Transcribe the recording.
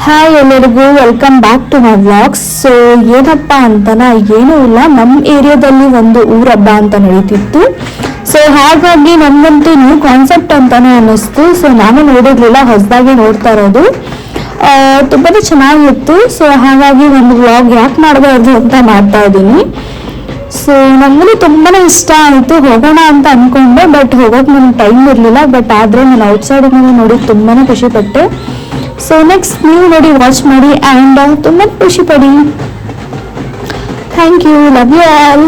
Hi ಎಲ್ಲರಿಗೂ welcome back to my vlogs. So ಏನಪ್ಪ ಅಂತನ ಏನೂ ಇಲ್ಲ, ನಮ್ಮ ಏರಿಯಾದಲ್ಲಿ ಒಂದು ಊರ ಹಬ್ಬ ಅಂತ ನಡೀತಿತ್ತು. ಸೊ ಹಾಗಾಗಿ ನಮಗಂತೂ ನ್ಯೂ ಕಾನ್ಸೆಪ್ಟ್ ಅಂತಾನೆ ಅನ್ನಿಸ್ತು. ಸೊ ನಾನು ನೋಡಿರ್ಲಿಲ್ಲ, ಹೊಸದಾಗಿ ನೋಡ್ತಾ ಇರೋದು. ತುಂಬಾ ಚೆನ್ನಾಗಿತ್ತು. ಸೊ ಹಾಗಾಗಿ ಒಂದು ವ್ಲಾಗ್ ಯಾಕೆ ಮಾಡಬಾರ್ದು ಅಂತ ಮಾಡ್ತಾ ಇದ್ದೀನಿ. ಸೊ ನನಗೂ ತುಂಬಾ ಇಷ್ಟ ಆಯಿತು, ಹೋಗೋಣ ಅಂತ ಅಂದ್ಕೊಂಡೆ. ಬಟ್ ಹೋಗೋಕೆ ನನಗೆ ಟೈಮ್ ಇರಲಿಲ್ಲ. ಬಟ್ ಆದರೆ ನಾನು ಔಟ್ಸೈಡಿಂದ ನೋಡಿ ತುಂಬಾ ಖುಷಿಪಟ್ಟೆ. ಸೊ ನೆಕ್ಸ್ಟ್ ನೀವು ನೋಡಿ, ವಾಚ್ ಮಾಡಿ ಆ್ಯಂಡ್ ತುಂಬ ಖುಷಿ ಪಡಿ. Thank you, love you all.